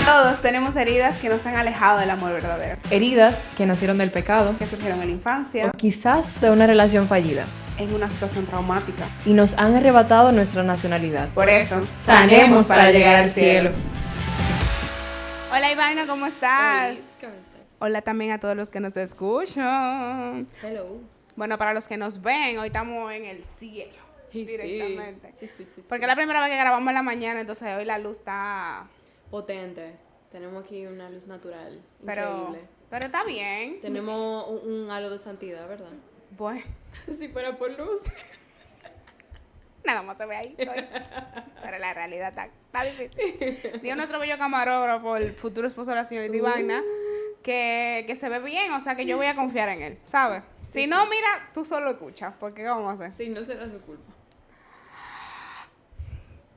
Todos tenemos heridas que nos han alejado del amor verdadero, Heridas que nacieron del pecado, que surgieron en la infancia, o quizás de una relación fallida, en una situación traumática. y nos han arrebatado nuestra nacionalidad. Por eso, sanemos para llegar al cielo. Hola Ivana, ¿cómo estás? ¿Cómo estás? Hola también a todos los que nos escuchan. Hello. Bueno, para los que nos ven, hoy estamos en el cielo. Sí, Directamente. Sí. Porque es la primera vez que grabamos en la mañana, entonces hoy la luz está... Potente. Tenemos aquí una luz natural. Pero Increíble. está bien. Tenemos un halo de santidad, ¿verdad? Bueno, Si fuera por luz. nada más se ve ahí. Pero la realidad está difícil. Dijo nuestro bello camarógrafo, el futuro esposo de la señorita Ivana, que se ve bien, o sea que yo voy a confiar en él, ¿sabes? Si no, mira, tú solo escuchas, porque ¿qué vamos a hacer? Sí, no será su culpa.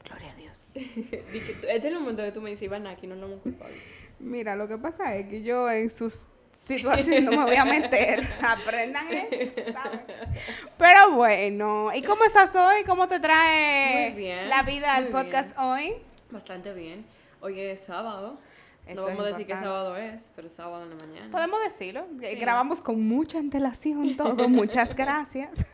Gloria a Dios. Este es el momento que tú me dices, Ivana, aquí no lo hemos culpado. Mira, lo que pasa es que yo en sus situaciones no me voy a meter. Aprendan eso, ¿sabes? Pero bueno, ¿y cómo estás hoy? ¿Cómo te trae Muy bien, la vida al muy podcast hoy? Bastante bien. Hoy es sábado. Eso No vamos a es decir qué importante. sábado es, pero es sábado en la mañana. Podemos decirlo. Sí. Grabamos con mucha antelación todo. Muchas gracias.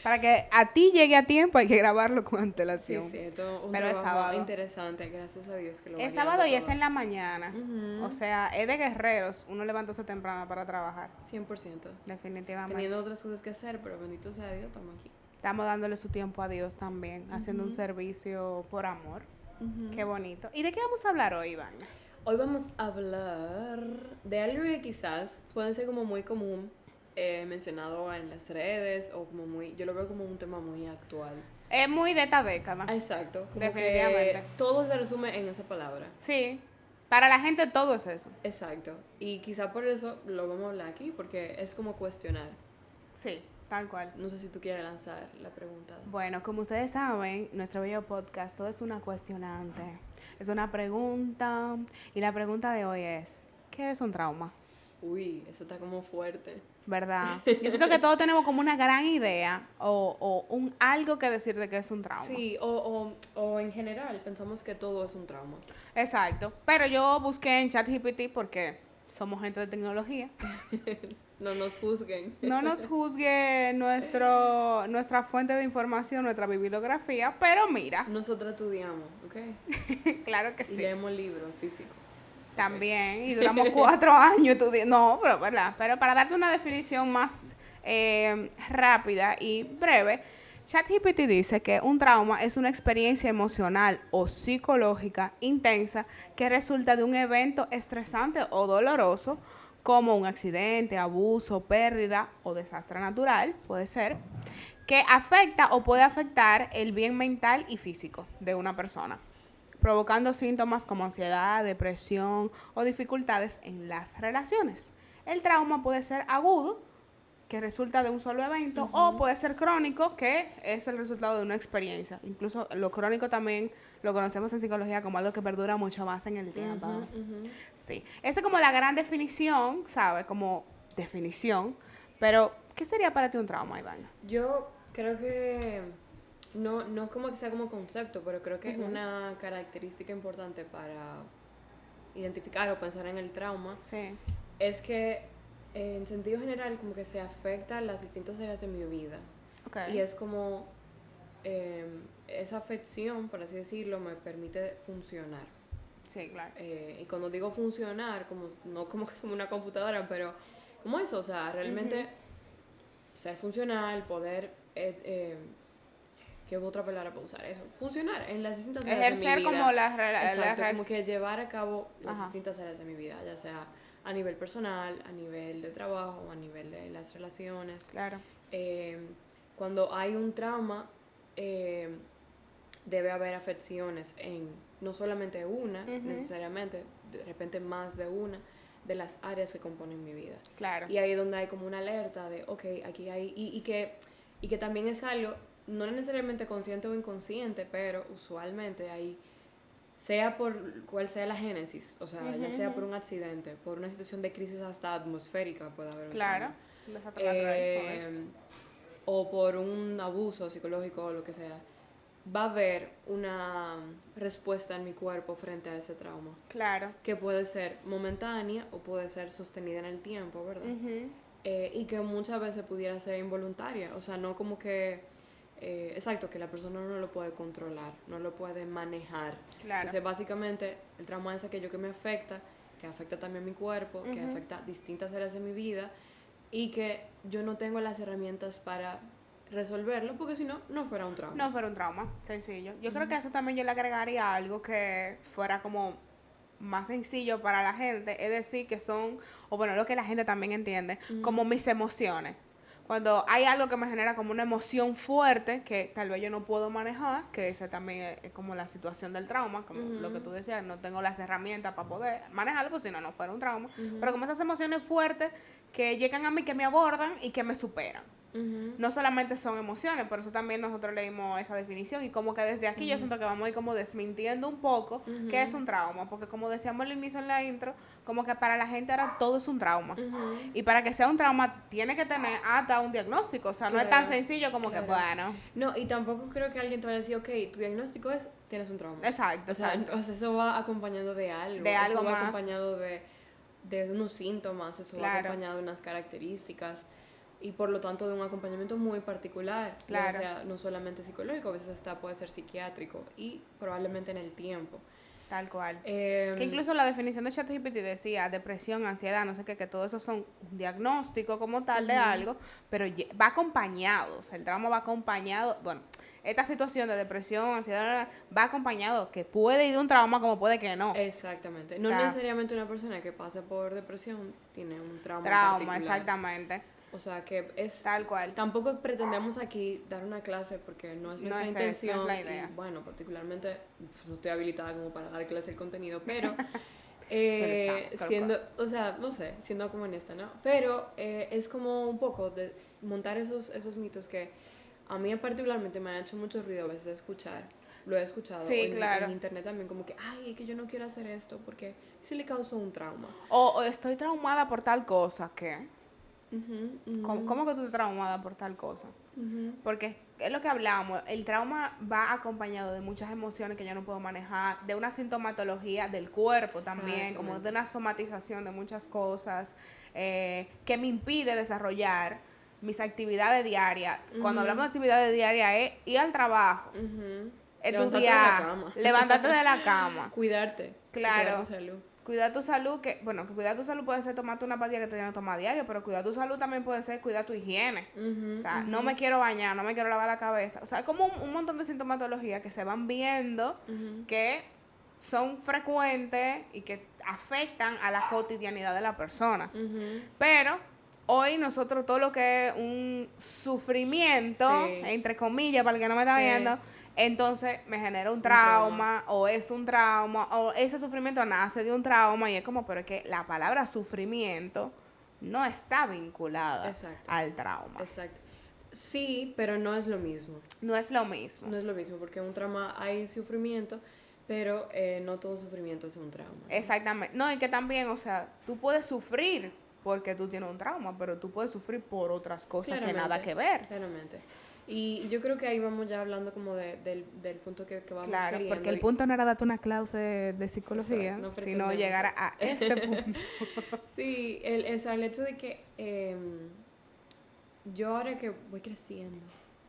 Para que a ti llegue a tiempo hay que grabarlo con antelación. Sí, esto un Pero es trabajo sábado. interesante, gracias a Dios que lo Es va sábado y guiando es todo. en la mañana. Ujú. O sea, es de guerreros. Uno levantarse temprano para trabajar. 100%. Definitivamente. Teniendo otras cosas que hacer, pero bendito sea Dios, estamos aquí. Estamos dándole su tiempo a Dios también. Haciendo un servicio por amor. Qué bonito. ¿Y de qué vamos a hablar hoy, Iván? Hoy vamos a hablar de algo que quizás puede ser como muy común, mencionado en las redes, o como muy, yo lo veo como un tema muy actual. Es muy de esta década. Exacto. Como Definitivamente. que todo se resume en esa palabra. Sí. Para la gente todo es eso. Exacto. Y quizá por eso lo vamos a hablar aquí, porque es como cuestionar. Sí, tal cual. No sé si tú quieres lanzar la pregunta. Bueno, como ustedes saben, nuestro bello podcast todo es una cuestionante. Es una pregunta. Y la pregunta de hoy es, ¿qué es un trauma? Uy, eso está como fuerte. ¿Verdad? Yo siento que todos tenemos como una gran idea o un algo que decir de qué es un trauma. Sí, o en general pensamos que todo es un trauma. Exacto. Pero yo busqué en ChatGPT porque somos gente de tecnología. No nos juzguen. No nos juzgue nuestra fuente de información, nuestra bibliografía, pero mira, Nosotros estudiamos, ¿ok? claro que Y sí. leemos libros físicos. También, y duramos 4 años estudiando. No, pero verdad. Pero para darte una definición más rápida y breve, ChatGPT dice que un trauma es una experiencia emocional o psicológica intensa que resulta de un evento estresante o doloroso, como un accidente, abuso, pérdida o desastre natural, puede ser, que afecta o puede afectar el bien mental y físico de una persona, provocando síntomas como ansiedad, depresión o dificultades en las relaciones. El trauma puede ser agudo, que resulta de un solo evento, o puede ser crónico, que es el resultado de una experiencia. Incluso lo crónico también lo conocemos en psicología como algo que perdura mucho más en el tiempo. Sí. Esa es como la gran definición, ¿sabes? Como definición. Pero, ¿qué sería para ti un trauma, Iván? Yo creo que no como que sea como concepto, pero creo que una característica importante para identificar o pensar en el trauma Sí. es que en sentido general como que se afecta las distintas áreas de mi vida. Okay. Y es como esa afección, por así decirlo, me permite funcionar. Sí, claro. Y cuando digo funcionar, como no como que somos una computadora, pero como eso, o sea, realmente ser funcional, poder ¿qué otra palabra para usar eso? Funcionar en las distintas áreas de mi vida. Ejercer como la Exacto, como reacción. que llevar a cabo las Ajá. distintas áreas de mi vida, ya sea a nivel personal, a nivel de trabajo, a nivel de las relaciones. Claro. Cuando hay un trauma, debe haber afecciones en no solamente una, necesariamente, de repente más de una, de las áreas que componen mi vida. Claro. Y ahí es donde hay como una alerta de, ok, aquí hay, y que también es algo, no necesariamente consciente o inconsciente, pero usualmente hay, sea por cual sea la génesis, o sea, ya sea por un accidente, por una situación de crisis hasta atmosférica, puede haber un Claro. trauma. Un desastre natural. O por un abuso psicológico o lo que sea, va a haber una respuesta en mi cuerpo frente a ese trauma, Claro. que puede ser momentánea o puede ser sostenida en el tiempo, ¿verdad? Ujú. Y que muchas veces pudiera ser involuntaria, o sea, no como que, exacto, que la persona no lo puede controlar, no lo puede manejar. Claro. Entonces, básicamente, el trauma es aquello que me afecta, que afecta también mi cuerpo, que Ujú. afecta distintas áreas de mi vida y que yo no tengo las herramientas para resolverlo, porque si no, no fuera un trauma. No fuera un trauma, sencillo. Yo creo que a eso también yo le agregaría algo que fuera como más sencillo para la gente, es decir, que son, o bueno, lo que la gente también entiende, como mis emociones. Cuando hay algo que me genera como una emoción fuerte que tal vez yo no puedo manejar, que esa también es como la situación del trauma, como lo que tú decías, no tengo las herramientas para poder manejarlo, pues si no, no fuera un trauma. Pero como esas emociones fuertes que llegan a mí, que me abordan y que me superan. No solamente son emociones, por eso también nosotros leímos esa definición y como que desde aquí yo siento que vamos a ir como desmintiendo un poco qué es un trauma, porque como decíamos al inicio en la intro, como que para la gente ahora todo es un trauma. Y para que sea un trauma tiene que tener hasta un diagnóstico, o sea, no es tan Claro, sencillo como que, claro. bueno, No, y tampoco creo que alguien te vaya a decir, ok, tu diagnóstico es, tienes un trauma. exacto, O sea, exacto. eso va acompañado de algo. De algo eso va más. acompañado de unos síntomas, eso va Claro. acompañado de unas características y por lo tanto de un acompañamiento muy particular. Claro. O sea, no solamente psicológico, a veces hasta puede ser psiquiátrico y probablemente en el tiempo. Tal cual. Eh, Que incluso la definición de ChatGPT decía depresión, ansiedad, no sé qué, que todo eso son un diagnóstico como tal de algo, pero va acompañado, o sea, el trauma va acompañado, bueno, esta situación de depresión, ansiedad, va acompañado, que puede ir de un trauma como puede que no. Exactamente. O No sea, necesariamente una persona que pase por depresión tiene un trauma trauma, particular. exactamente. O sea, que es... Tal cual. Tampoco pretendemos aquí dar una clase porque no es No nuestra es intención. no es la idea. Y bueno, particularmente pues, no estoy habilitada como para dar clase de contenido, pero Solo estamos, siendo, o sea, no sé, siendo como honesta, ¿no? Pero es como un poco de montar esos mitos que a mí particularmente me ha hecho mucho ruido a veces escuchar. Lo he escuchado Sí, claro. en internet también, como que, ay, es que yo no quiero hacer esto porque sí le causó un trauma. O estoy traumada por tal cosa, ¿qué? Ujú, ujú, ¿Cómo que tú estás traumada por tal cosa? ujú. Porque es lo que hablamos, el trauma va acompañado de muchas emociones que yo no puedo manejar, de una sintomatología del cuerpo también, como de una somatización de muchas cosas que me impide desarrollar mis actividades diarias. Cuando hablamos de actividades diarias es ir al trabajo, Ujú. Levantarte de la estudiar, cama. levantarte de la cama. Cuidarte. Claro. Cuidar tu salud. Cuidar tu salud, que cuidar tu salud puede ser tomarte una pastilla que te tienes que tomar a diario, pero cuidar tu salud también puede ser cuidar tu higiene. O sea, no me quiero bañar, no me quiero lavar la cabeza. O sea, hay como un montón de sintomatologías que se van viendo que son frecuentes y que afectan a la cotidianidad de la persona. Pero hoy nosotros todo lo que es un sufrimiento, Sí. entre comillas, para el que no me está Sí. viendo, entonces me genera un trauma. trauma, o es un trauma, o ese sufrimiento nace de un trauma, y es como, pero es que la palabra sufrimiento no está vinculada Exacto. al trauma. Exacto. Sí, pero no es lo mismo. No es lo mismo. No es lo mismo, porque en un trauma hay sufrimiento, pero no todo sufrimiento es un trauma, ¿no? Exactamente. No, y que también, o sea, tú puedes sufrir porque tú tienes un trauma, pero tú puedes sufrir por otras cosas que nada que ver. Claramente. Y yo creo que ahí vamos ya hablando como del punto que vamos Claro, queriendo. porque el punto no era darte una clase de psicología, Exacto, no sino pretendemos llegar eso. a este punto. Sí, el hecho de que yo ahora que voy creciendo,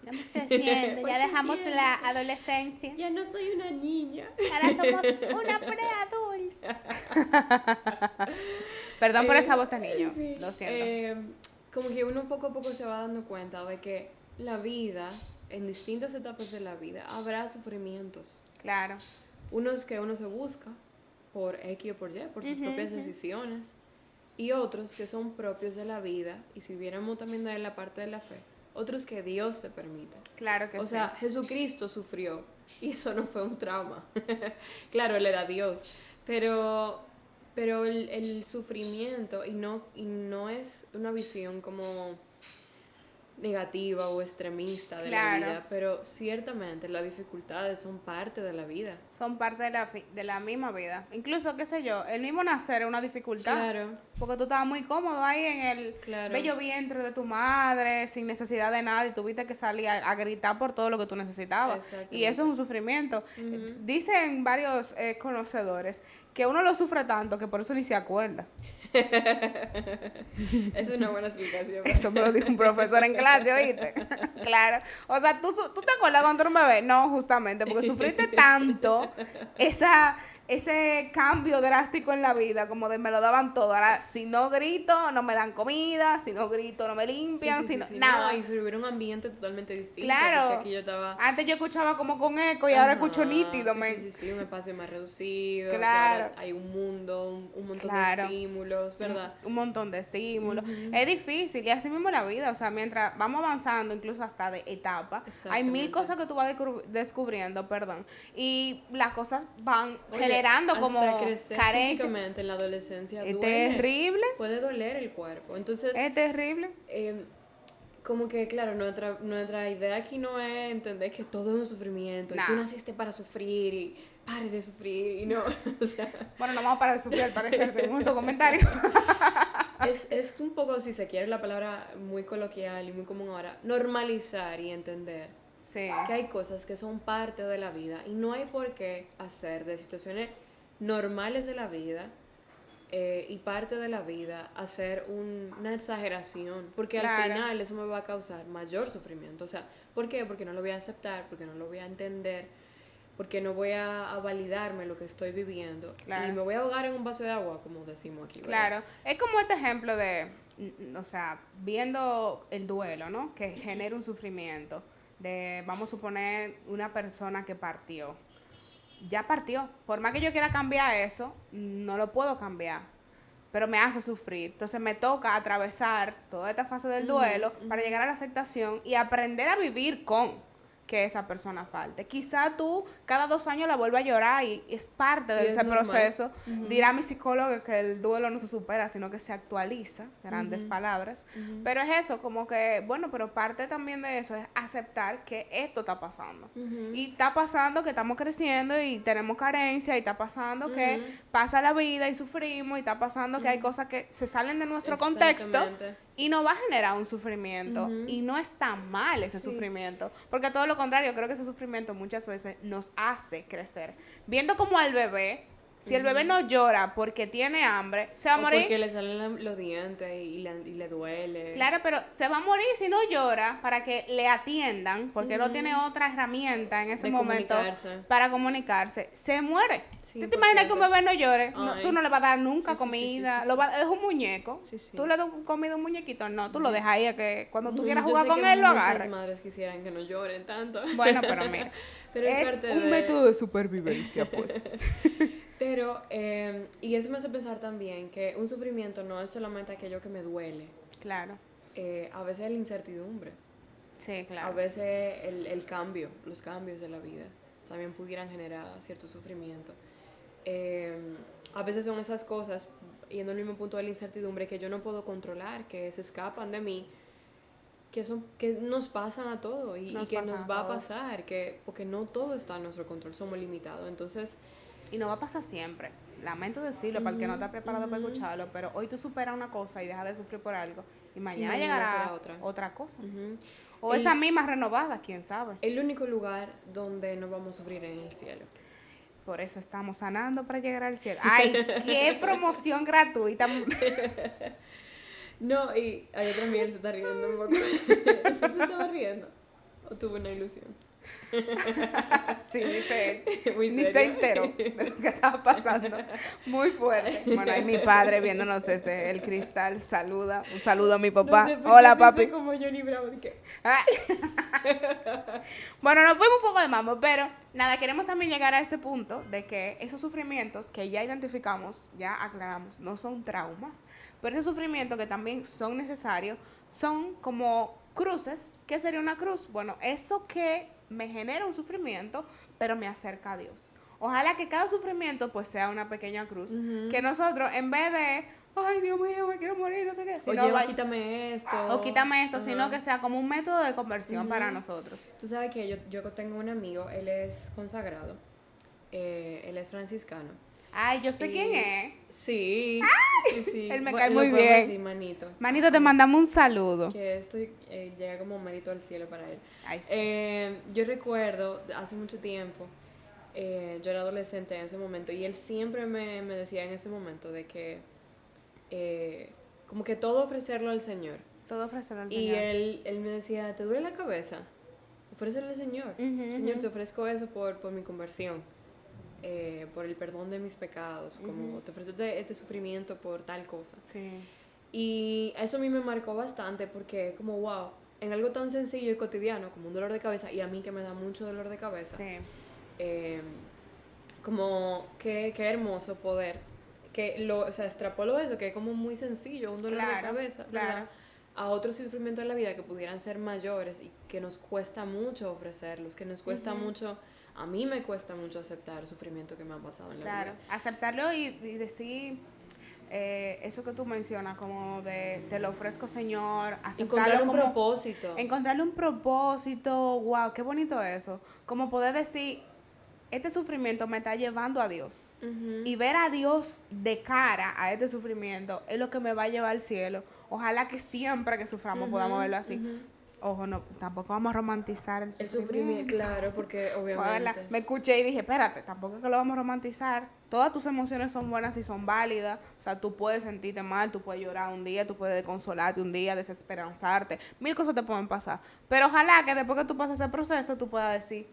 Estamos creciendo, Voy ya dejamos creciendo. la adolescencia. ya no soy una niña. Ahora somos una preadulta. Perdón por esa voz de niño, Sí. lo siento. Como que uno poco a poco se va dando cuenta de que la vida, en distintas etapas de la vida, habrá sufrimientos. Claro. Unos que uno se busca por X o por Y, por sus propias decisiones, y otros que son propios de la vida, y si viéramos también de la parte de la fe, otros que Dios te permite. Claro que O sí. sea, Jesucristo sufrió, y eso no fue un trauma. Claro, él era Dios, pero el sufrimiento, y no es una visión como negativa o extremista de la Claro. vida, pero ciertamente las dificultades son parte de la vida. Son parte de la misma vida. Incluso, qué sé yo, el mismo nacer es una dificultad. Claro, Porque tú estabas muy cómodo ahí en el Claro. bello vientre de tu madre, sin necesidad de nada, y tuviste que salir a gritar por todo lo que tú necesitabas. Exactamente. Y eso es un sufrimiento. Dicen varios conocedores que uno lo sufre tanto que por eso ni se acuerda. es una buena explicación. Eso me lo dijo un profesor en clase, ¿oíste? Claro. O sea, ¿tú te acuerdas cuando tú eras un bebé? No, justamente, porque sufriste tanto ese cambio drástico en la vida, como de me lo daban todo. Ahora, si no grito, no me dan comida, si no grito, no me limpian, si no, nada. No, y se hubiera un ambiente totalmente distinto. Claro. Porque aquí yo estaba... Antes yo escuchaba como con eco y ahora escucho nítido. Sí, un espacio más reducido. Claro. Que ahora hay un mundo, un montón Claro. de estímulos, ¿verdad? Un montón de estímulos. Es difícil y así mismo la vida, o sea, mientras vamos avanzando, incluso hasta de etapa, hay mil Exactamente. cosas que tú vas descubriendo, perdón, y las cosas van Oye, generando hasta como crecer carencia. físicamente en la adolescencia Es duele. terrible, Puede doler el cuerpo. Entonces, es terrible. como que, claro, nuestra idea aquí no es entender que todo es un sufrimiento. Nah. Y tú naciste para sufrir y pare de sufrir y no. O sea, Bueno, no vamos a parar de sufrir al parecer, según tu comentario. es un poco, si se quiere la palabra muy coloquial y muy común ahora, normalizar y entender Sí, que hay cosas que son parte de la vida y no hay por qué hacer de situaciones normales de la vida y parte de la vida hacer una exageración, porque al Claro. final eso me va a causar mayor sufrimiento. O sea, ¿por qué? Porque no lo voy a aceptar, porque no lo voy a entender, porque no voy a validarme lo que estoy viviendo Claro. y me voy a ahogar en un vaso de agua, como decimos aquí, ¿verdad? claro. Es como este ejemplo de, o sea, viendo el duelo, ¿no? Que genera un sufrimiento. De, vamos a suponer, una persona que partió. Ya partió. Por más que yo quiera cambiar eso, no lo puedo cambiar. Pero me hace sufrir. Entonces me toca atravesar toda esta fase del duelo para llegar a la aceptación y aprender a vivir con que esa persona falte. Quizá tú cada 2 años la vuelvas a llorar y es parte de Y es ese normal. proceso. Dirá mi psicólogo que el duelo no se supera, sino que se actualiza, grandes palabras. Pero es eso, como que, bueno, pero parte también de eso es aceptar que esto está pasando. Y está pasando que estamos creciendo y tenemos carencia, y está pasando que pasa la vida y sufrimos, y está pasando que hay cosas que se salen de nuestro contexto Exactamente. y nos va a generar un sufrimiento. Y no está mal ese sufrimiento, porque todo lo contrario, creo que ese sufrimiento muchas veces nos hace crecer. Viendo como al bebé, si el bebé no llora porque tiene hambre, se va a O morir. porque le salen los dientes y le duele. Claro, pero se va a morir si no llora para que le atiendan, porque no tiene otra herramienta en ese De momento comunicarse. para comunicarse. Se muere. ¿Tú te 100%. imaginas que un bebé no llore? No, Ay. tú no le vas a dar nunca Sí, sí, comida. sí, sí, Lo va- es un muñeco. Sí, sí. Tú le das comida a un muñequito. No, tú lo dejas ahí a que cuando tú quieras Yo jugar sé con que él lo muchas agarre. madres quisieran que no lloren tanto. Bueno, pero mira. Pero es es parte un de- método de supervivencia, pues. Pero, y eso me hace pensar también que un sufrimiento no es solamente aquello que me duele. Claro. A veces la incertidumbre. Sí, A claro. veces el cambio, los cambios de la vida también pudieran generar cierto sufrimiento. A veces son esas cosas, yendo al mismo punto de la incertidumbre, que yo no puedo controlar, que se escapan de mí, que nos pasan a todos y Nos que pasan nos a va a todos. pasar, porque no todo está en nuestro control, somos limitados. Entonces, Y no va a pasar siempre. Lamento decirlo para el que no está preparado para escucharlo, pero hoy tú superas una cosa y dejas de sufrir por algo. Y mañana mañana llegará será otra cosa. ujú. O esa misma renovada, quién sabe. El único lugar donde no vamos a sufrir es en el cielo. Por eso estamos sanando para llegar al cielo. ¡Ay, qué promoción gratuita! No, y hay otra Miguel se está riendo un poco. ¿Se estaba riendo? ¿O tuvo una ilusión? Sí, Muy ni se serio. enteró de lo que estaba pasando. Muy fuerte. Bueno, ahí mi padre viéndonos desde el cristal saluda. Un saludo a mi papá. No sé por qué Hola, pensé papi. como Johnny Bravo. de que- Ah. Bueno, nos fuimos un poco de mambo, pero nada, queremos también llegar a este punto de que esos sufrimientos que ya identificamos, ya aclaramos, no son traumas, pero esos sufrimientos que también son necesarios son como cruces. ¿Qué sería una cruz? Bueno, eso que me genera un sufrimiento, pero me acerca a Dios. Ojalá que cada sufrimiento pues sea una pequeña cruz. Que nosotros, en vez de, ay, Dios mío, me quiero morir, no sé qué. Oye, o quítame esto. O quítame esto, sino que sea como un método de conversión para nosotros. Tú sabes que yo tengo un amigo, él es consagrado, él es franciscano. Ay, yo sé quién es. Sí, sí. Él me Bueno, cae lo muy podemos bien. decir, manito. Manito, te mandamos un saludo. Que esto llega como mérito al cielo para él. Ay, sí. Yo recuerdo, hace mucho tiempo, yo era adolescente en ese momento, y él siempre me decía en ese momento de que como que todo ofrecerlo al Señor. Todo ofrecerlo al Y Señor. él me decía, ¿te duele la cabeza? Ofrécelo al Señor. Señor, te ofrezco eso por mi conversión, por el perdón de mis pecados, como te ofrezco este sufrimiento por tal cosa. Sí. Y eso a mí me marcó bastante porque como, wow, en algo tan sencillo y cotidiano como un dolor de cabeza, y a mí que me da mucho dolor de cabeza, Sí. como qué hermoso poder, o sea, extrapolo eso, que es como muy sencillo, un dolor de cabeza, ¿verdad? A otros sufrimientos en la vida que pudieran ser mayores y que nos cuesta mucho ofrecerlos, que nos cuesta mucho, a mí me cuesta mucho aceptar el sufrimiento que me han pasado en la vida. Claro, aceptarlo y decir eso que tú mencionas, como de te lo ofrezco, Señor, aceptarlo Encontrar un como propósito. encontrarle un propósito. Wow, qué bonito eso. Como poder decir, este sufrimiento me está llevando a Dios. Y ver a Dios de cara a este sufrimiento es lo que me va a llevar al cielo. Ojalá que siempre que suframos podamos verlo así. Ojo, no, tampoco vamos a romantizar el sufrimiento. Claro, porque obviamente. Ojalá. Me escuché y dije, espérate, tampoco es que lo vamos a romantizar. Todas tus emociones son buenas y son válidas. O sea, tú puedes sentirte mal, tú puedes llorar un día, tú puedes consolarte un día, desesperanzarte. 1000 cosas te pueden pasar. Pero ojalá que después que tú pases ese proceso, tú puedas decir,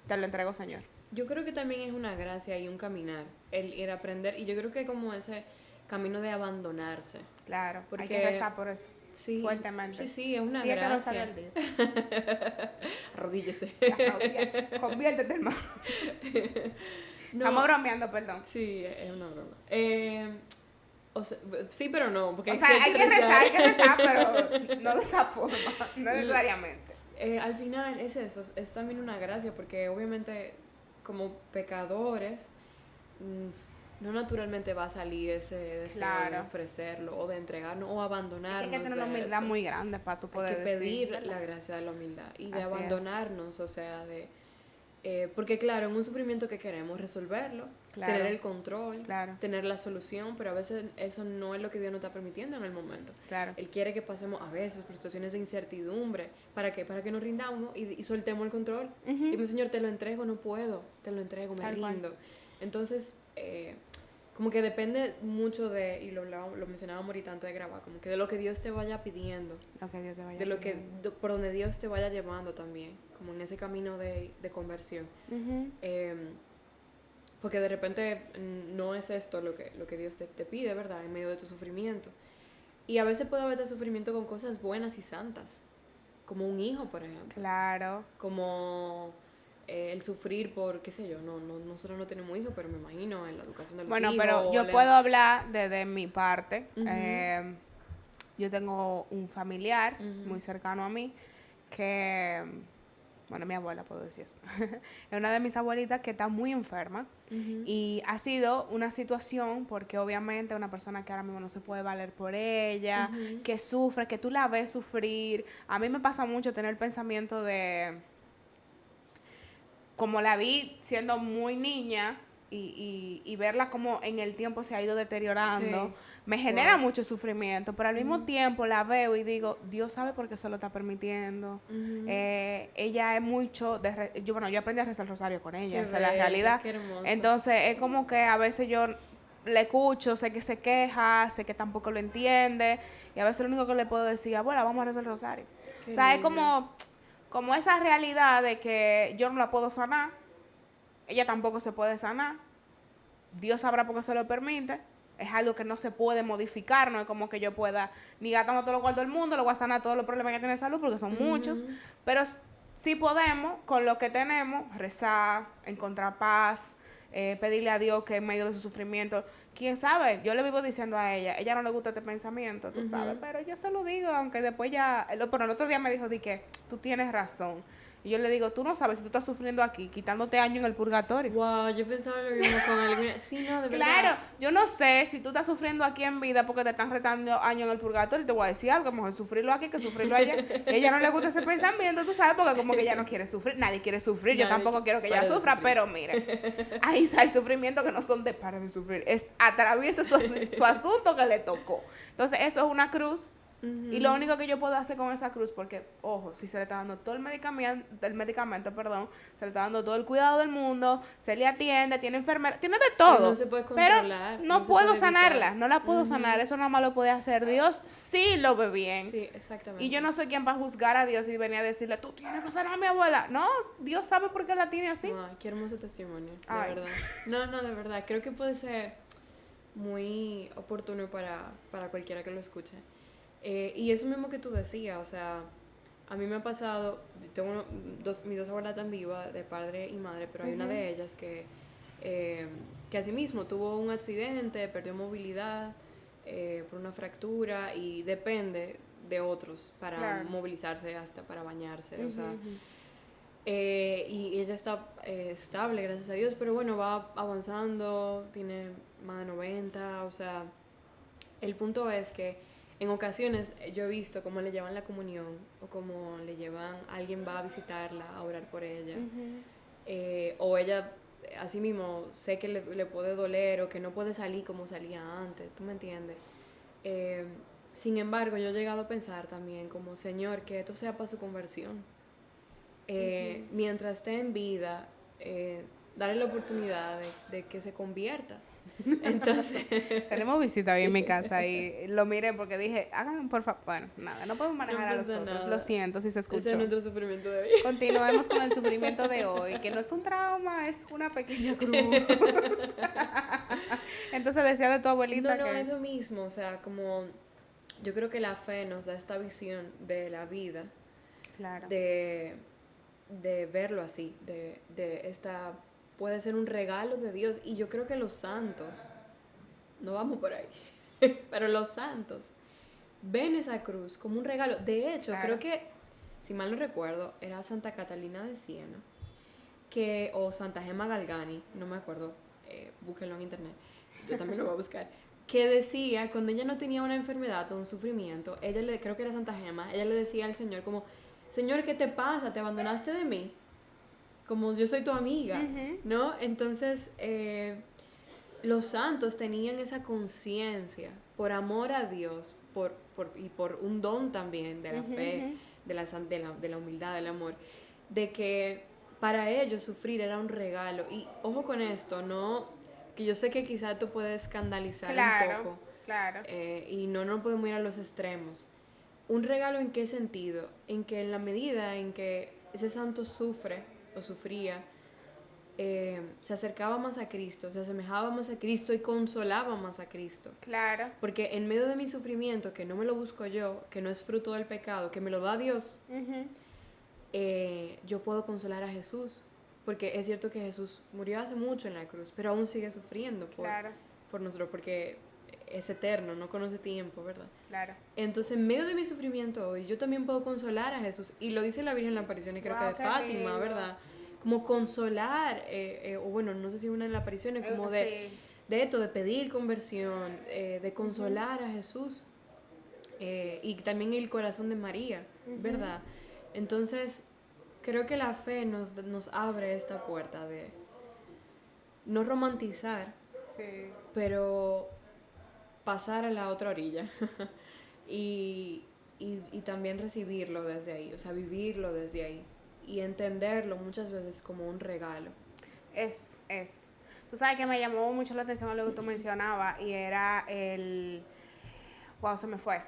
te lo entrego, Señor. Yo creo que también es una gracia y un caminar, el ir a aprender, y yo creo que como ese camino de abandonarse. Claro, porque hay que rezar por eso. Sí, fuertemente. Sí, es una 7 gracia. rosarios al día. Arrodíllese. Arrodíllate, conviértete, hermano. No, Estamos bromeando, perdón. Sí, es una broma. O sea, sí, pero no. Porque O sea, sí hay que rezar, pero no de esa forma, no necesariamente. Al final es eso, es también una gracia, porque obviamente como pecadores no naturalmente va a salir ese deseo de ofrecerlo o de entregarnos o abandonarnos. Hay que tener una humildad muy grande para tú poder decir. Hay que pedir decir, la gracia de la humildad y de Así abandonarnos, es. o sea, de... porque claro, en un sufrimiento que queremos resolverlo, tener el control, tener la solución, pero a veces eso no es lo que Dios nos está permitiendo en el momento. Él quiere que pasemos a veces por situaciones de incertidumbre. ¿Para qué? Para que nos rindamos y soltemos el control. Y pues, Señor, te lo entrego, no puedo, te lo entrego, me rindo. Entonces, como que depende mucho de, y lo mencionábamos ahorita antes de grabar, como que de lo que Dios te vaya pidiendo, lo que Dios te vaya de pidiendo. Por donde Dios te vaya llevando también, como en ese camino de conversión. Porque de repente no es esto lo que Dios te pide, ¿verdad? En medio de tu sufrimiento. Y a veces puede haber sufrimiento con cosas buenas y santas, como un hijo, por ejemplo. Claro. Como el sufrir por, qué sé yo, nosotros no tenemos hijos, pero me imagino en la educación de los hijos. Bueno, pero yo puedo hablar desde mi parte. Yo tengo un familiar muy cercano a mí que, bueno, mi abuela, puedo decir eso, es una de mis abuelitas que está muy enferma y ha sido una situación porque obviamente una persona que ahora mismo no se puede valer por ella, que sufre, que tú la ves sufrir. A mí me pasa mucho tener el pensamiento de, como la vi siendo muy niña y verla como en el tiempo se ha ido deteriorando, me genera mucho sufrimiento, pero al mismo tiempo la veo y digo, Dios sabe por qué se lo está permitiendo. Ella es mucho, yo aprendí a rezar el rosario con ella, esa es la realidad. Entonces es como que a veces yo le escucho, sé que se queja, sé que tampoco lo entiende, y a veces lo único que le puedo decir, abuela, vamos a rezar el rosario. O sea, es como esa realidad de que yo no la puedo sanar, ella tampoco se puede sanar, Dios sabrá por qué se lo permite, es algo que no se puede modificar, no es como que yo pueda, ni gastando todo lo cuarto del mundo, lo voy a sanar todos los problemas que tiene de salud, porque son muchos, pero sí podemos, con lo que tenemos, rezar, encontrar paz, pedirle a Dios que en medio de su sufrimiento, quién sabe, yo le vivo diciendo a ella no le gusta este pensamiento, tú sabes, pero yo se lo digo, aunque después pero el otro día me dijo, di que tú tienes razón. Y yo le digo, tú no sabes si tú estás sufriendo aquí, quitándote años en el purgatorio. Wow, yo pensaba lo mismo con alguna... Sí, no, de verdad. Claro, yo no sé si tú estás sufriendo aquí en vida porque te están retando años en el purgatorio. Y te voy a decir algo, mejor sufrirlo aquí que sufrirlo allá. Y a ella no le gusta ese pensamiento, tú sabes, porque como que ella no quiere sufrir. Nadie quiere sufrir. Yo Nadie tampoco quiero que ella para de sufra, sufrir. pero mire, hay sufrimientos que no son de para de sufrir. Es atraviesa su asunto que le tocó. Entonces, eso es una cruz. Y lo único que yo puedo hacer con esa cruz, porque, ojo, si se le está dando todo el medicamento, perdón, se le está dando todo el cuidado del mundo, se le atiende, tiene enfermera, tiene de Pero todo. no se puede Pero controlar. no se puedo puede sanarla, evitar. no la puedo sanar, eso nada más lo puede hacer Dios, sí lo ve bien. Sí, exactamente. Y yo no soy quien va a juzgar a Dios y venir a decirle, tú tienes que sanar a mi abuela. No, Dios sabe por qué la tiene así. No, qué hermoso testimonio, de Ay. verdad. No, de verdad. Creo que puede ser muy oportuno para cualquiera que lo escuche. Y eso mismo que tú decías, o sea, a mí me ha pasado, tengo mis dos abuelas tan vivas, de padre y madre, pero hay una de ellas que asimismo tuvo un accidente, perdió movilidad por una fractura y depende de otros para Claro. movilizarse, hasta para bañarse, o sea... y ella está estable, gracias a Dios, pero bueno, va avanzando, tiene más de 90, o sea, el punto es que en ocasiones yo he visto cómo le llevan la comunión o cómo le llevan, alguien va a visitarla, a orar por ella, o ella, así mismo, sé que le puede doler o que no puede salir como salía antes, ¿tú me entiendes? Sin embargo, yo he llegado a pensar también como, Señor, que esto sea para su conversión. Mientras esté en vida, darle la oportunidad de que se convierta. Entonces, Tenemos visita hoy en mi casa y lo miré porque dije, hagan por favor. Bueno, nada, no podemos manejar No a los pasa otros. nada. Lo siento si se ese es escuchó. nuestro sufrimiento de hoy. Continuemos con el sufrimiento de hoy, que no es un trauma, es una pequeña cruz. Entonces decía de tu abuelita No, que... eso mismo, o sea, como yo creo que la fe nos da esta visión de la vida, Claro. de verlo así, de esta, puede ser un regalo de Dios, y yo creo que los santos, no vamos por ahí, pero los santos ven esa cruz como un regalo. De hecho, Claro. creo que, si mal no recuerdo, era Santa Catalina de Siena, o Santa Gemma Galgani, no me acuerdo, búsquenlo en internet, yo también lo voy a buscar, que decía, cuando ella no tenía una enfermedad o un sufrimiento, creo que era Santa Gemma, ella le decía al Señor como, Señor, ¿qué te pasa? ¿Te abandonaste de mí? Como yo soy tu amiga, ¿no? Entonces, los santos tenían esa conciencia, por amor a Dios, y por un don también de la fe, de la humildad, del amor, de que para ellos sufrir era un regalo. Y ojo con esto, no, que yo sé que quizá esto puede escandalizar un poco, Claro. y no podemos ir a los extremos. ¿Un regalo en qué sentido? En que en la medida en que ese santo sufre o sufría, se acercaba más a Cristo, se asemejaba más a Cristo y consolaba más a Cristo. Claro. Porque en medio de mi sufrimiento, que no me lo busco yo, que no es fruto del pecado, que me lo da Dios, yo puedo consolar a Jesús. Porque es cierto que Jesús murió hace mucho en la cruz, pero aún sigue sufriendo por nosotros, porque es eterno, no conoce tiempo, ¿verdad? Claro. Entonces, en medio de mi sufrimiento hoy, yo también puedo consolar a Jesús. Y lo dice la Virgen en la aparición, y creo que de Qué Fátima, lindo. ¿verdad? Como consolar, o bueno, no sé si una en la aparición, es como de esto, de pedir conversión, de consolar a Jesús. Y también el corazón de María, ¿verdad? Entonces, creo que la fe nos abre esta puerta de no romantizar, pero pasar a la otra orilla y también recibirlo desde ahí, o sea, vivirlo desde ahí y entenderlo muchas veces como un regalo. Es. Tú sabes que me llamó mucho la atención lo que tú mencionabas y era el... Wow, se me fue.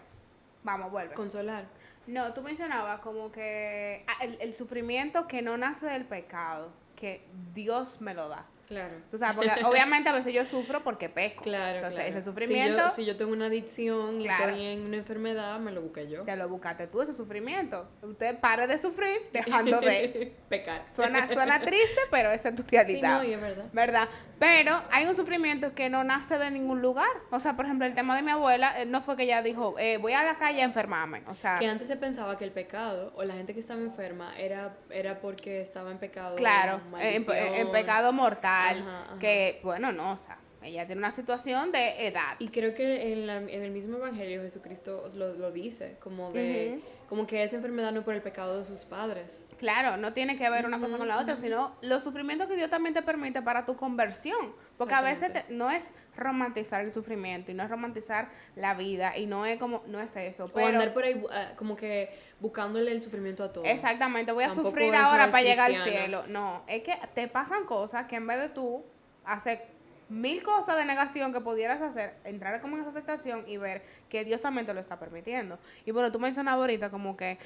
Vamos, vuelve. Consolar. No, tú mencionabas como que el sufrimiento que no nace del pecado, que Dios me lo da. Claro. Tú sabes, porque obviamente a veces yo sufro porque peco. Claro, Entonces, claro. ese sufrimiento, Si yo tengo una adicción y claro, estoy en una enfermedad, me lo busqué yo. te lo buscaste tú, ese sufrimiento. Usted pare de sufrir dejando de... Pecar. Suena triste, pero esa es tu Sí, realidad. no, y es verdad. ¿Verdad? Pero hay un sufrimiento que no nace de ningún lugar. O sea, por ejemplo, el tema de mi abuela, no fue que ella dijo, voy a la calle a enfermarme. O sea, Que antes se pensaba que el pecado o la gente que estaba enferma era porque estaba en pecado. claro, en maldición. pecado mortal, Ajá, ajá. que, bueno, no, o sea, ella tiene una situación de edad. Y creo que en el mismo Evangelio Jesucristo lo dice, como que esa enfermedad no es por el pecado de sus padres. Claro, no tiene que ver una cosa con la otra, sino los sufrimientos que Dios también te permite para tu conversión. Porque a veces no es romantizar el sufrimiento y no es romantizar la vida y no es como, no es eso. O Pero andar por ahí como que buscándole el sufrimiento a todo. exactamente, voy a Tampoco sufrir eso ahora es para llegar al cristiano. cielo. No, es que te pasan cosas que en vez de tú hacer 1000 cosas de negación que pudieras hacer, entrar como en esa aceptación y ver que Dios también te lo está permitiendo. Y bueno, tú mencionabas ahorita como que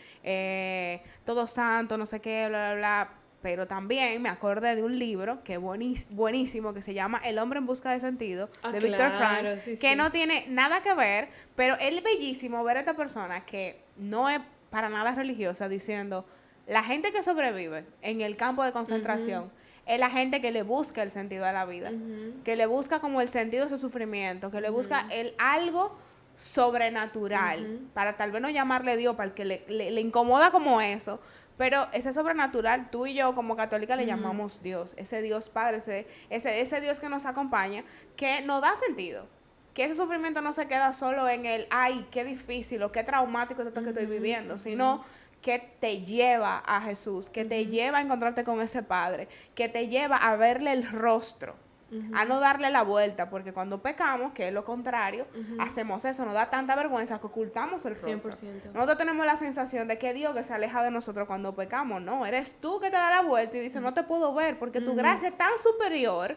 todo santo, no sé qué, bla, bla, bla. Pero también me acordé de un libro que es buenísimo, que se llama El hombre en busca de sentido, de Viktor Claro, Frank, sí, que sí. no tiene nada que ver, pero es bellísimo ver a esta persona que no es para nada religiosa diciendo, la gente que sobrevive en el campo de concentración es la gente que le busca el sentido a la vida, que le busca como el sentido de su sufrimiento, que le busca el algo sobrenatural, para tal vez no llamarle Dios, para el que le incomoda como eso, pero ese sobrenatural, tú y yo como católica le llamamos Dios, ese Dios Padre, ese Dios que nos acompaña, que nos da sentido. Que ese sufrimiento no se queda solo en el, ay, qué difícil o qué traumático es esto que estoy viviendo, sino que te lleva a Jesús, que te lleva a encontrarte con ese Padre, que te lleva a verle el rostro, a no darle la vuelta, porque cuando pecamos, que es lo contrario, hacemos eso, nos da tanta vergüenza que ocultamos el rostro. 100%. Nosotros tenemos la sensación de que Dios que se aleja de nosotros cuando pecamos, no, eres tú que te da la vuelta y dices, no te puedo ver, porque tu gracia es tan superior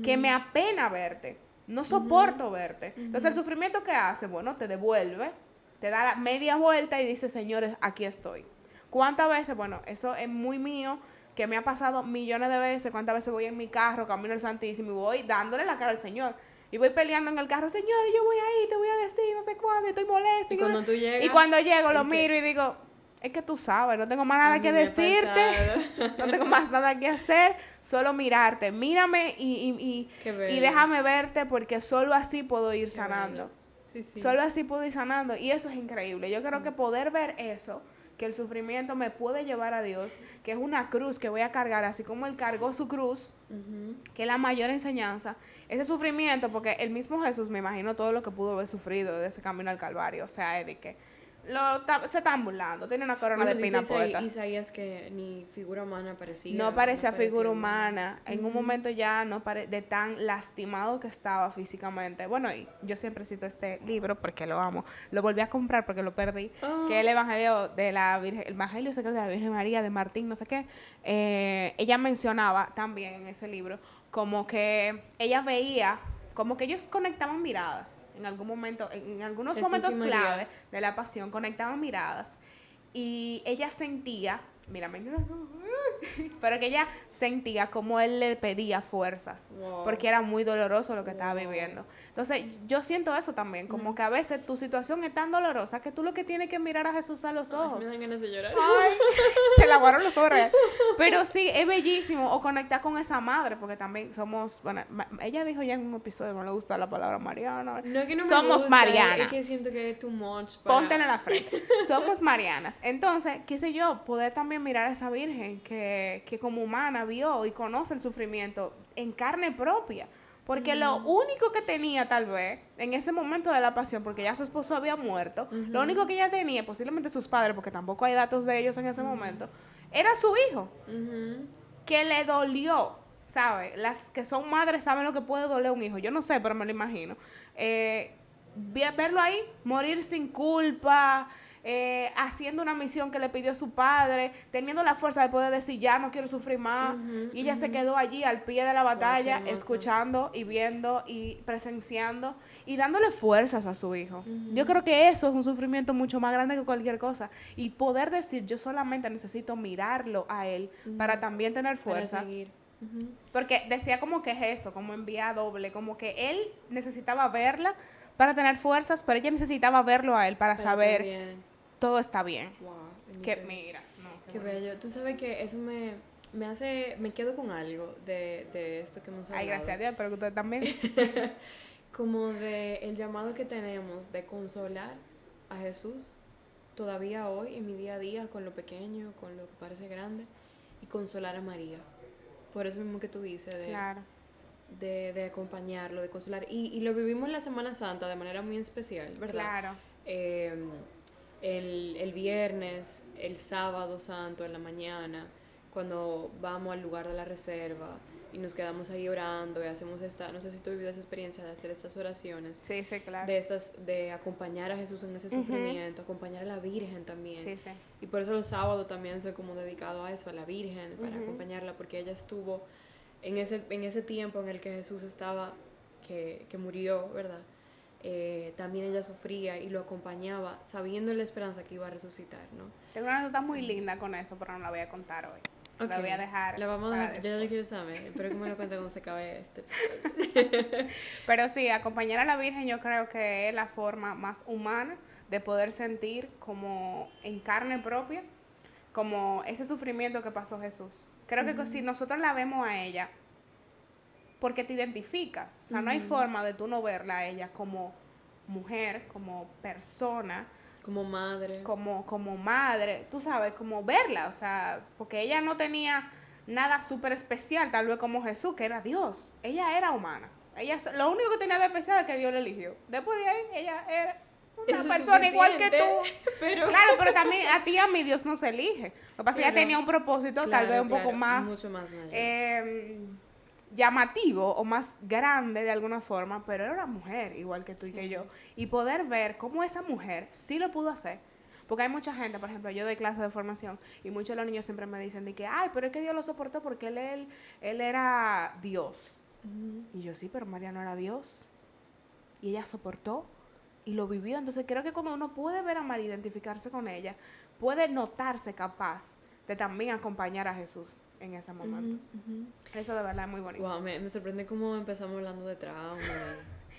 que me apena verte. No soporto verte. Entonces, el sufrimiento que hace, bueno, te devuelve, te da la media vuelta y dice, señores, aquí estoy. ¿Cuántas veces? Bueno, eso es muy mío, que me ha pasado millones de veces. ¿Cuántas veces voy en mi carro, camino al Santísimo y voy dándole la cara al Señor? Y voy peleando en el carro, Señor, yo voy ahí, te voy a decir, no sé cuándo, estoy molesta. Y cuando tú llegas, y cuando llego, lo miro y digo, es que tú sabes, no tengo más nada que decirte, no tengo más nada que hacer, solo mirarte. Mírame y déjame verte, porque solo así puedo ir sanando. Sí, sí. Solo así puedo ir sanando. Y eso es increíble. Yo creo que poder ver eso, que el sufrimiento me puede llevar a Dios, que es una cruz que voy a cargar, así como Él cargó su cruz, que es la mayor enseñanza, ese sufrimiento, porque el mismo Jesús, me imagino todo lo que pudo haber sufrido de ese camino al Calvario, o sea, es de que se están burlando, tiene una corona de espinas puesta. Isaías que ni figura humana parecía. No parecía figura humana. En un momento ya no de tan lastimado que estaba físicamente. Bueno, y yo siempre cito este libro porque lo amo. Lo volví a comprar porque lo perdí. Que es el Evangelio de la Virgen, el Evangelio secreto de la Virgen María de Martín, no sé qué. Ella mencionaba también en ese libro como que ella veía, como que ellos conectaban miradas en algún momento, en algunos Jesús momentos y María. clave de la pasión, conectaban miradas y ella sentía, mírame, pero que ella sentía como él le pedía fuerzas, Wow. porque era muy doloroso lo que estaba viviendo. Entonces, yo siento eso también, como que a veces tu situación es tan dolorosa que tú lo que tienes que mirar a Jesús a los ojos. Me dan ganas de llorar. Ay, se le aguaron los ojos. Pero sí, es bellísimo. O conectar con esa madre, porque también somos, bueno, ella dijo ya en un episodio, no le gusta la palabra mariana. No es que no me somos gusta, marianas. Es que siento que es too much para... Póntela en la frente. Somos marianas. Entonces, qué sé yo, poder también mirar a esa virgen que como humana vio y conoce el sufrimiento en carne propia. Porque lo único que tenía tal vez en ese momento de la pasión, porque ya su esposo había muerto, lo único que ella tenía, posiblemente sus padres, porque tampoco hay datos de ellos en ese momento, era su hijo, que le dolió, ¿sabes? Las que son madres saben lo que puede doler un hijo. Yo no sé, pero me lo imagino. Verlo ahí, morir sin culpa, haciendo una misión que le pidió su padre, teniendo la fuerza de poder decir ya no quiero sufrir más, y ella se quedó allí al pie de la batalla, escuchando y viendo y presenciando y dándole fuerzas a su hijo. Yo creo que eso es un sufrimiento mucho más grande que cualquier cosa, y poder decir yo solamente necesito mirarlo a él para también tener fuerza. Porque decía como que es eso, como en vía doble, como que él necesitaba verla para tener fuerzas, pero ella necesitaba verlo a él para Pero saber también, todo está bien. wow, Que bendito Dios. mira, no, Qué bonito. bello. Tú sabes que eso me hace, me quedo con algo de esto que hemos Ay, hablado. gracias a Dios, pero que usted también. Como de el llamado que tenemos de consolar a Jesús todavía hoy en mi día a día con lo pequeño, con lo que parece grande y consolar a María. Por eso mismo que tú dices Claro, de acompañarlo, de consolar. Y lo vivimos la Semana Santa de manera muy especial, ¿verdad? claro. Eh, el viernes, el sábado santo en la mañana, cuando vamos al lugar de la reserva y nos quedamos ahí orando y hacemos esta, no sé si tú has vivido esa experiencia de hacer estas oraciones, Sí, sí, claro. de acompañar a Jesús en ese sufrimiento, acompañar a la Virgen también. Sí, sí. Y por eso los sábados también soy como dedicado a eso, a la Virgen, para acompañarla, porque ella estuvo en ese tiempo en el que Jesús estaba, que murió, ¿verdad? También ella sufría y lo acompañaba sabiendo la esperanza que iba a resucitar, ¿no? Tengo una nota muy linda con eso, pero no la voy a contar hoy. La voy a dejar La vamos a para dejar, ya yo después. quiero saber, espero que me lo cuente cuando se acabe este. Pero sí, acompañar a la Virgen yo creo que es la forma más humana de poder sentir como en carne propia, como ese sufrimiento que pasó Jesús. Creo que si nosotros la vemos a ella, porque te identificas, o sea, no hay forma de tú no verla a ella como mujer, como persona, Como madre. como madre, tú sabes, como verla, o sea, porque ella no tenía nada súper especial, tal vez como Jesús, que era Dios. Ella era humana. Lo único que tenía de especial es que Dios la eligió. Después de ahí, ella era una Eso es persona igual que suficiente, tú. pero... Claro, pero también a ti y a mí Dios no se elige. Lo que pasa es que ella Claro, tenía un propósito tal claro, vez un poco claro, más mucho más mayor. llamativo o más grande de alguna forma, pero era una mujer igual que tú y que yo. Y poder ver cómo esa mujer sí lo pudo hacer. Porque hay mucha gente, por ejemplo, yo doy clases de formación y muchos de los niños siempre me dicen de que, ay, pero es que Dios lo soportó porque él era Dios. Y yo, sí, pero María no era Dios. Y ella soportó y lo vivió. Entonces creo que cuando uno puede ver a María, identificarse con ella, puede notarse capaz de también acompañar a Jesús en ese momento. Eso de verdad es muy bonito. Wow, me sorprende cómo empezamos hablando de trauma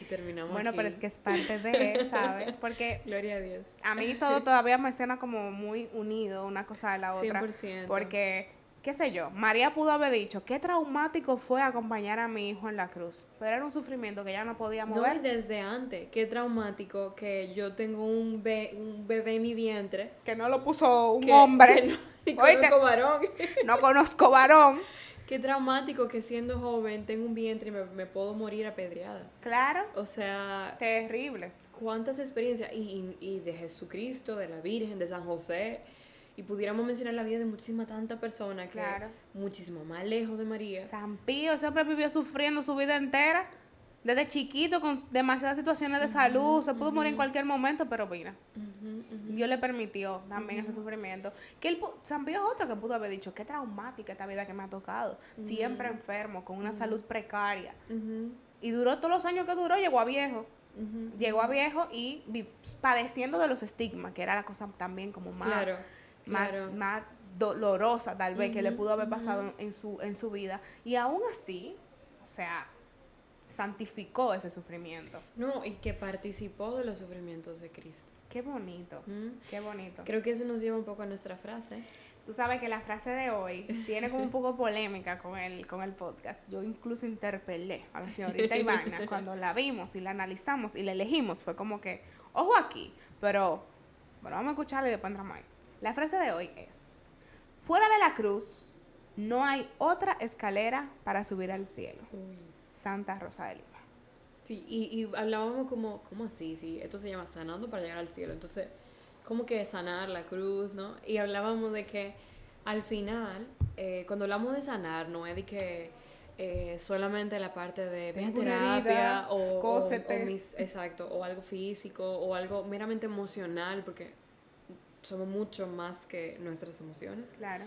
y terminamos Bueno, aquí. pero es que es parte de, ¿sabes? Porque Gloria a Dios. a mí todo todavía me suena como muy unido una cosa de la otra. 100%. Porque, qué sé yo, María pudo haber dicho, qué traumático fue acompañar a mi hijo en la cruz. Pero era un sufrimiento que ella no podía No, mover. y desde antes, qué traumático que yo tengo un bebé en mi vientre. Que no lo puso un Que hombre. no, ni Oíste, conozco varón. no conozco varón. Qué traumático que siendo joven tengo un vientre y me puedo morir apedreada. Claro, O sea, terrible. cuántas experiencias, y de Jesucristo, de la Virgen, de San José, y pudiéramos mencionar la vida de muchísimas tantas personas Claro. que muchísimo más lejos de María. San Pío siempre vivió sufriendo su vida entera. Desde chiquito, con demasiadas situaciones de salud, se pudo morir en cualquier momento, pero mira, Dios le permitió también ese sufrimiento. Que San Pío es otro que pudo haber dicho, qué traumática esta vida que me ha tocado, siempre enfermo, con una salud precaria. Y duró todos los años que duró, llegó a viejo. Llegó a viejo y padeciendo de los estigmas, que era la cosa también como más, Claro, claro. más dolorosa tal vez que le pudo haber pasado en su vida. Y aún así, o sea, santificó ese sufrimiento. No, y que participó de los sufrimientos de Cristo. Qué bonito, qué bonito. Creo que eso nos lleva un poco a nuestra frase. Tú sabes que la frase de hoy tiene como un poco polémica con el podcast. Yo incluso interpelé a la señorita Ivana cuando la vimos y la analizamos y la elegimos. Fue como que, ojo aquí, pero bueno, vamos a escucharla y después entramos ahí. La frase de hoy es, fuera de la cruz no hay otra escalera para subir al cielo. Santa Rosa de Lima. Sí, y hablábamos como, ¿cómo así? Sí, esto se llama sanando para llegar al cielo. Entonces, ¿cómo que sanar la cruz, no? Y hablábamos de que al final, cuando hablamos de sanar, no es de que solamente la parte de ve a terapia exacto, o algo físico o algo meramente emocional, porque somos mucho más que nuestras emociones. Claro.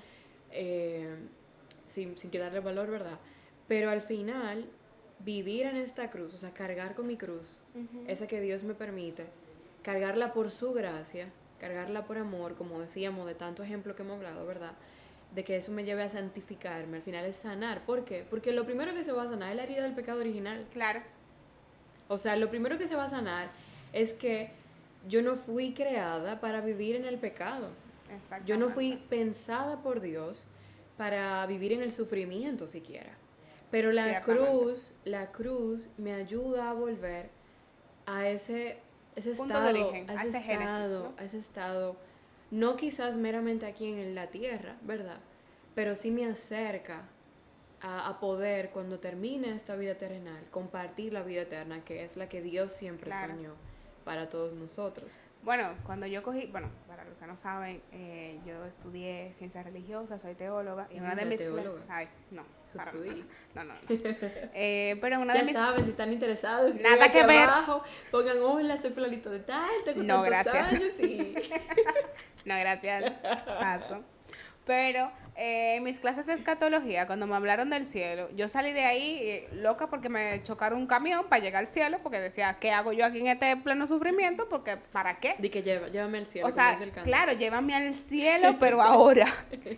Sin quitarle valor, ¿verdad? Pero al final, vivir en esta cruz, o sea, cargar con mi cruz, esa que Dios me permite, cargarla por su gracia, cargarla por amor, como decíamos, de tanto ejemplo que hemos hablado, ¿verdad? de que eso me lleve a santificarme, al final es sanar. ¿Por qué? Porque lo primero que se va a sanar es la herida del pecado original. Claro. O sea, lo primero que se va a sanar es que yo no fui creada para vivir en el pecado. Exactamente. Yo no fui pensada por Dios para vivir en el sufrimiento siquiera. Pero la cruz me ayuda a volver a ese Punto estado, de origen, a ese génesis, ¿no? a ese estado, no quizás meramente aquí en la tierra, ¿verdad? Pero sí me acerca a poder, cuando termine esta vida terrenal, compartir la vida eterna, que es la que Dios siempre soñó para todos nosotros. Bueno, cuando yo cogí, bueno, para los que no saben, yo estudié ciencias religiosas, soy teóloga, y una de mis clases, ay, no, para no. Pero una de mis, ya saben, si están interesados, nada que ver, abajo, pongan hola, soy fulanito de tal, tengo no, tantos gracias. años y... No, gracias, paso. Pero en mis clases de escatología, cuando me hablaron del cielo, yo salí de ahí loca porque me chocaron un camión para llegar al cielo, porque decía, ¿qué hago yo aquí en este pleno sufrimiento? Porque, ¿para qué? Di que llévame al cielo. O sea, claro, llévame al cielo, pero ahora,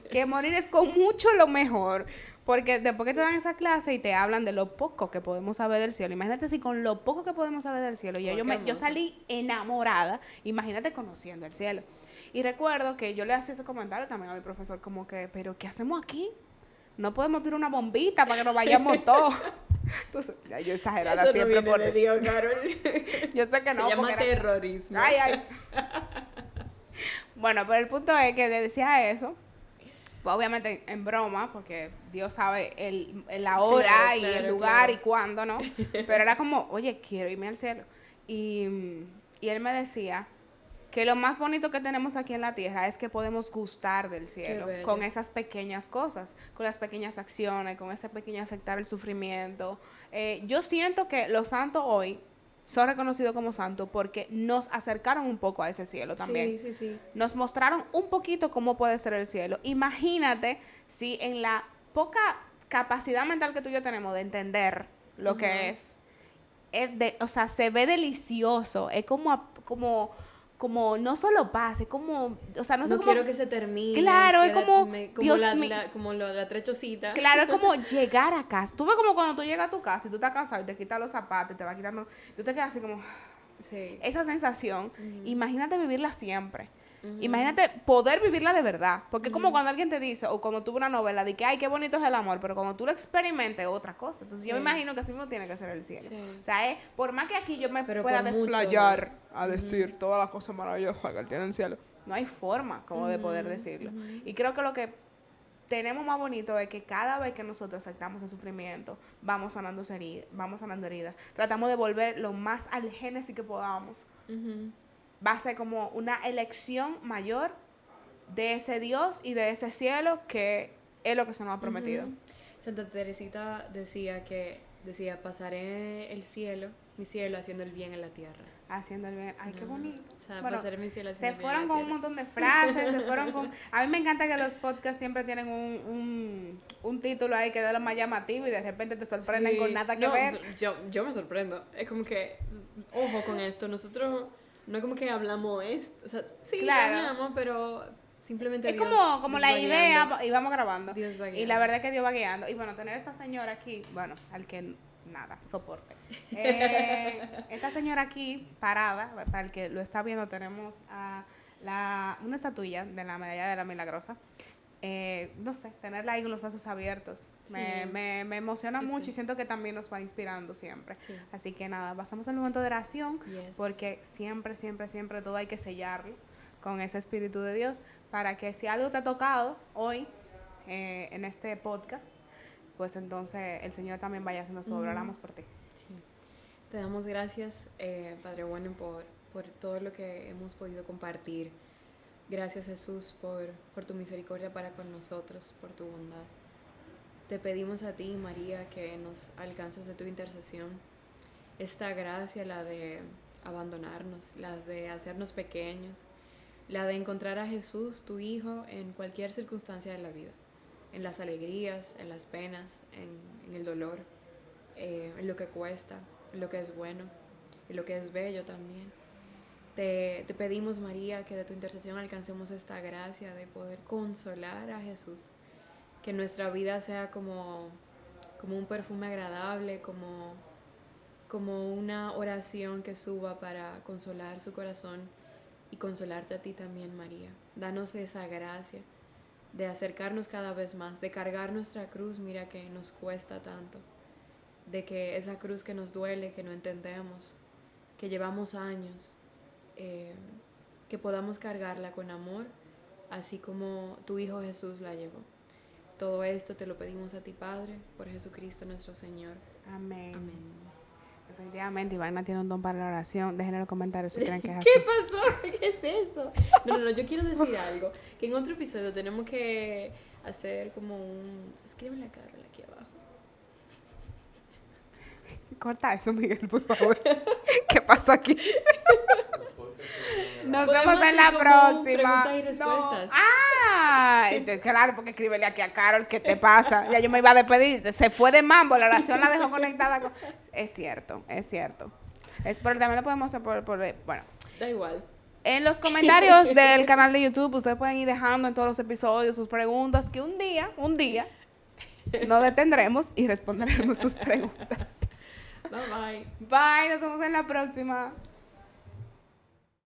que morir es con mucho lo mejor. Porque después que te dan esa clase y te hablan de lo poco que podemos saber del cielo, imagínate si con lo poco que podemos saber del cielo, yo salí enamorada, imagínate conociendo el cielo. Y recuerdo que yo le hacía ese comentario también a mi profesor, como que, ¿pero qué hacemos aquí? No podemos tirar una bombita para que nos vayamos todos. Entonces, ya yo exagerada eso siempre no viene por de Dios, Carol. Yo sé que no. Se llama terrorismo. Ay. Bueno, pero el punto es que le decía eso, pues obviamente en broma, porque Dior sabe la hora claro, y el lugar y cuándo, ¿no? Pero era como, oye, quiero irme al cielo. Y él me decía que lo más bonito que tenemos aquí en la tierra es que podemos gustar del cielo con esas pequeñas cosas, con las pequeñas acciones, con ese pequeño aceptar el sufrimiento. Yo siento que los santos hoy son reconocidos como santos porque nos acercaron un poco a ese cielo también. Sí. Nos mostraron un poquito cómo puede ser el cielo. Imagínate si en la poca capacidad mental que tú y yo tenemos de entender lo que es o sea, se ve delicioso, es como no solo paz, es como, o sea, no sé no cómo... quiero que se termine. Claro, es como Dios mío. Como la trechosita. Claro, es como llegar a casa. Tú ves como cuando tú llegas a tu casa y tú estás cansado y te quitas los zapatos y te vas quitando, tú te quedas así como... Sí. Esa sensación, imagínate vivirla siempre. Imagínate poder vivirla de verdad. Porque es como cuando alguien te dice, o cuando tuve una novela, de que, ay, qué bonito es el amor, pero cuando tú lo experimentes es otra cosa. Entonces yo me imagino que así mismo tiene que ser el cielo. O sea, por más que aquí yo me pueda desplayar a decir todas las cosas maravillosas que él tiene en el cielo, no hay forma como de poder decirlo. Y creo que lo que tenemos más bonito es que cada vez que nosotros aceptamos el sufrimiento, vamos sanando heridas. Tratamos de volver lo más al génesis que podamos. Va a ser como una elección mayor de ese Dios y de ese cielo que es lo que se nos ha prometido. Santa Teresita decía, pasaré mi cielo haciendo el bien en la tierra. Haciendo el bien. Ay, qué bonito. O sea, pasaré mi cielo haciendo se fueron con un montón de frases, A mí me encanta que los podcasts siempre tienen un título ahí que es de lo más llamativo y de repente te sorprenden con nada que ver. Yo me sorprendo. Es como que, ojo con esto, nosotros no es como que hablamos esto, o sea, sí, hablamos, pero simplemente es Dios, como Dios la va idea guiando. y vamos grabando. Dios va guiando. Y la verdad es que Dios va guiando. Y bueno, tener esta señora aquí, bueno, al que nada, soporte. Esta señora aquí, parada, para el que lo está viendo, tenemos a una estatuilla de la medalla de la Milagrosa. No sé, tenerla ahí con los brazos abiertos me emociona mucho y siento que también nos va inspirando siempre. Así que nada, pasamos al momento de oración porque siempre todo hay que sellarlo con ese Espíritu de Dios para que si algo te ha tocado hoy en este podcast, pues entonces el Señor también vaya haciendo su obra. Oramos por ti. Te damos gracias, Padre bueno, por todo lo que hemos podido compartir. Gracias, Jesús, por tu misericordia para con nosotros, por tu bondad. Te pedimos a ti, María, que nos alcances de tu intercesión esta gracia, la de abandonarnos, la de hacernos pequeños, la de encontrar a Jesús, tu Hijo, en cualquier circunstancia de la vida, en las alegrías, en las penas, en el dolor, en lo que cuesta, en lo que es bueno, en lo que es bello también. Te pedimos, María, que de tu intercesión alcancemos esta gracia de poder consolar a Jesús que nuestra vida sea como un perfume agradable, como una oración que suba para consolar su corazón y consolarte a ti también, María. Danos esa gracia de acercarnos cada vez más, de cargar nuestra cruz, mira que nos cuesta tanto, de que esa cruz que nos duele, que no entendemos, que llevamos años, que podamos cargarla con amor, así como tu Hijo Jesús la llevó. Todo esto te lo pedimos a ti, Padre, por Jesucristo nuestro Señor. Amén. Amén. Definitivamente, Ivana tiene un don para la oración. Dejen en los comentarios si creen que es así. ¿Qué pasó? ¿Qué es eso? No, yo quiero decir algo. Que en otro episodio tenemos que hacer como un... Escríbele a Carol aquí abajo. Corta eso, Miguel, por favor. ¿Qué pasó aquí? Nos vemos en la próxima. Preguntas y respuestas. Claro, porque escríbele aquí a Carol, ¿qué te pasa? Ya yo me iba a despedir. Se fue de mambo, la oración la dejó conectada con... Es cierto. Pero también lo podemos hacer bueno. Da igual. En los comentarios del canal de YouTube, ustedes pueden ir dejando en todos los episodios sus preguntas, que un día, nos detendremos y responderemos sus preguntas. Bye bye. Bye, nos vemos en la próxima.